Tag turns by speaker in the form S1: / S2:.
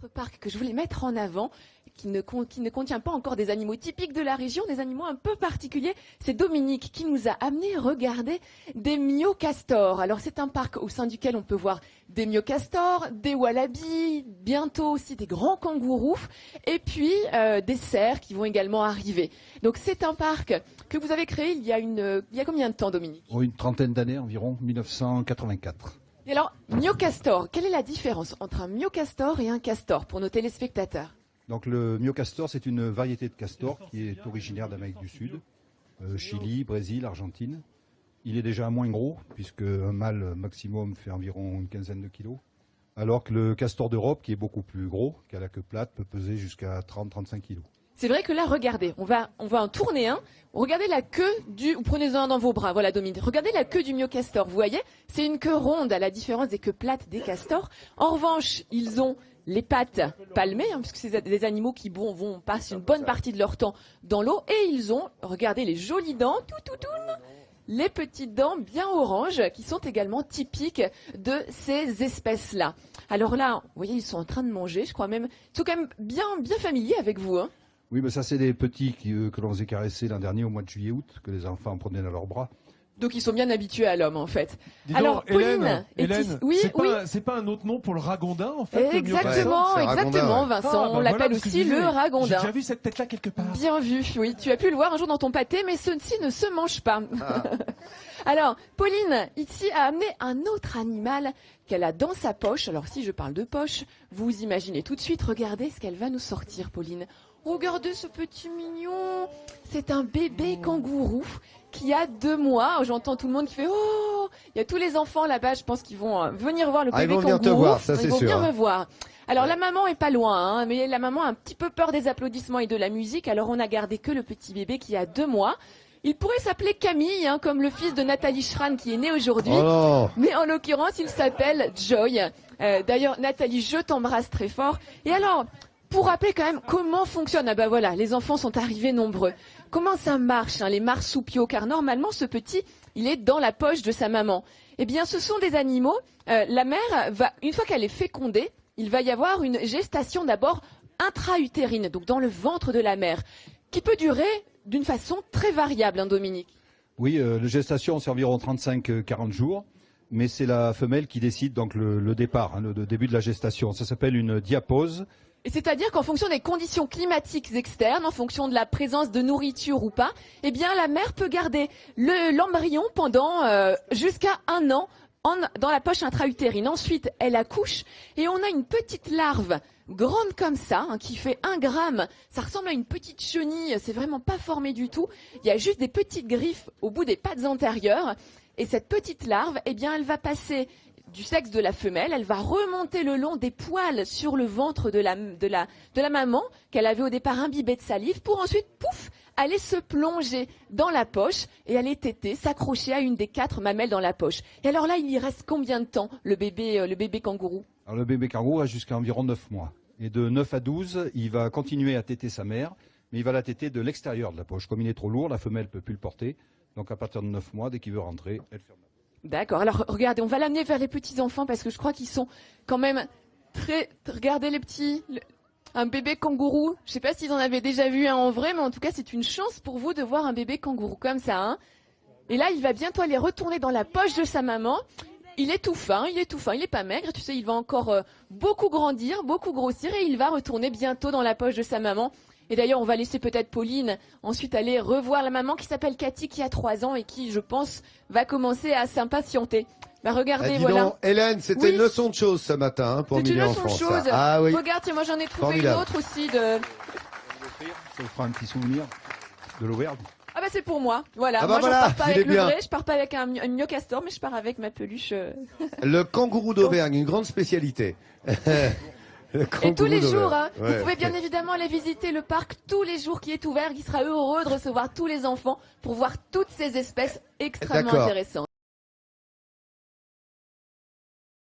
S1: Autre parc que je voulais mettre en avant, qui ne contient pas encore des animaux typiques de la région, des animaux un peu particuliers, c'est Dominique qui nous a amené regarder des myocastors. Alors c'est un parc au sein duquel on peut voir des myocastors, des wallabies, bientôt aussi des grands kangourous, et puis des cerfs qui vont également arriver. Donc c'est un parc que vous avez créé il y a combien de temps, Dominique?
S2: Oh, une trentaine d'années environ, 1984.
S1: Et alors, myocastor, quelle est la différence entre un myocastor et un castor pour nos téléspectateurs?
S2: Donc le myocastor, c'est une variété de castor qui est originaire d'Amérique du Sud, Chili, Brésil, Argentine. Il est déjà moins gros, puisque un mâle maximum fait environ une quinzaine de kilos, alors que le castor d'Europe, qui est beaucoup plus gros, qui a la queue plate, peut peser jusqu'à 30-35 kilos.
S1: C'est vrai que là, regardez, on va en tourner un. Regardez la queue vous prenez-en un dans vos bras, voilà Dominique. Regardez la queue du myocastor, vous voyez? C'est une queue ronde à la différence des queues plates des castors. En revanche, ils ont les pattes palmées, puisque c'est des animaux qui passent une bonne partie de leur temps dans l'eau. Et ils ont, regardez les jolies dents, les petites dents bien oranges, qui sont également typiques de ces espèces-là. Alors là, vous voyez, ils sont en train de manger, je crois même. Ils sont quand même bien familiers avec vous, hein.
S2: Oui, mais ça c'est des petits que l'on faisait caresser l'an dernier au mois de juillet-août, que les enfants prenaient dans leurs bras.
S1: Donc ils sont bien habitués à l'homme en fait.
S3: Dis
S1: Alors
S3: donc, Hélène,
S1: oui,
S3: c'est pas un autre nom pour le ragondin en fait?
S1: Exactement, Vincent. On l'appelle aussi le ragondin.
S3: J'ai déjà vu cette tête-là quelque part.
S1: Bien vu, oui. Tu as pu le voir un jour dans ton pâté, mais ceci ne se mange pas. Ah. Alors, Pauline, ici, a amené un autre animal qu'elle a dans sa poche. Alors, si je parle de poche, vous imaginez tout de suite, regardez ce qu'elle va nous sortir, Pauline. Regardez ce petit mignon. C'est un bébé kangourou qui a 2 mois. J'entends tout le monde qui fait « Oh !» Il y a tous les enfants là-bas, je pense qu'ils vont venir voir le bébé kangourou.
S4: Ils vont venir te voir, ça c'est sûr.
S1: Ils vont venir me voir. Alors la maman est pas loin, mais la maman a un petit peu peur des applaudissements et de la musique. Alors on a gardé que le petit bébé qui a 2 mois. Il pourrait s'appeler Camille, comme le fils de Nathalie Schran qui est né aujourd'hui.
S4: Oh,
S1: mais en l'occurrence, il s'appelle Joy. D'ailleurs, Nathalie, je t'embrasse très fort. Et alors, pour rappeler quand même comment fonctionne, voilà, les enfants sont arrivés nombreux. Comment ça marche, les marsupiaux? Car normalement, ce petit, il est dans la poche de sa maman. Eh bien, ce sont des animaux. La mère une fois qu'elle est fécondée, il va y avoir une gestation d'abord intra-utérine, donc dans le ventre de la mère, qui peut durer d'une façon très variable, Dominique.
S2: Oui, la gestation, c'est environ 35-40 jours. Mais c'est la femelle qui décide donc le départ, le début de la gestation. Ça s'appelle une diapause.
S1: Et c'est-à-dire qu'en fonction des conditions climatiques externes, en fonction de la présence de nourriture ou pas, eh bien la mère peut garder l'embryon pendant jusqu'à 1 an dans la poche intra-utérine. Ensuite, elle accouche et on a une petite larve grande comme ça, qui fait 1 gramme. Ça ressemble à une petite chenille, c'est vraiment pas formé du tout. Il y a juste des petites griffes au bout des pattes antérieures. Et cette petite larve, eh bien, elle va passer du sexe de la femelle, elle va remonter le long des poils sur le ventre de la maman, qu'elle avait au départ imbibée de salive, pour ensuite, pouf, aller se plonger dans la poche et aller téter, s'accrocher à une des 4 mamelles dans la poche. Et alors là, il y reste combien de temps, le bébé kangourou?
S2: Alors, le bébé kangourou a jusqu'à environ 9 mois. Et de 9 à 12, il va continuer à téter sa mère, mais il va la téter de l'extérieur de la poche. Comme il est trop lourd, la femelle ne peut plus le porter. Donc à partir de 9 mois, dès qu'il veut rentrer, elle ferme.
S1: D'accord. Alors regardez, on va l'amener vers les petits enfants parce que je crois qu'ils sont quand même très. Regardez les petits, un bébé kangourou. Je ne sais pas s'ils en avaient déjà vu un en vrai, mais en tout cas c'est une chance pour vous de voir un bébé kangourou comme ça. Et là, il va bientôt aller retourner dans la poche de sa maman. Il est tout fin, il est pas maigre. Tu sais, il va encore beaucoup grandir, beaucoup grossir et il va retourner bientôt dans la poche de sa maman. Et d'ailleurs, on va laisser peut-être Pauline ensuite aller revoir la maman qui s'appelle Cathy, qui a 3 ans et qui, je pense, va commencer à s'impatienter. Regardez, voilà.
S4: Donc, Hélène, c'était une leçon de choses ce matin pour Midi en France.
S1: C'est une leçon de choses.
S4: Ah oui.
S1: Regarde, tiens, moi j'en ai trouvé une autre aussi de.
S2: Ça vous fera un petit souvenir de l'Auvergne.
S1: Ah c'est pour moi. Voilà.
S4: Ah
S1: moi
S4: voilà,
S1: je pars pas avec le
S4: bien.
S1: vrai, je pars pas avec un myocastor, mais je pars avec ma peluche.
S4: Le kangourou d'Auvergne, une grande spécialité.
S1: Et tous les jours, vous pouvez bien évidemment aller visiter le parc tous les jours qui est ouvert, qui sera heureux de recevoir tous les enfants pour voir toutes ces espèces extrêmement intéressantes.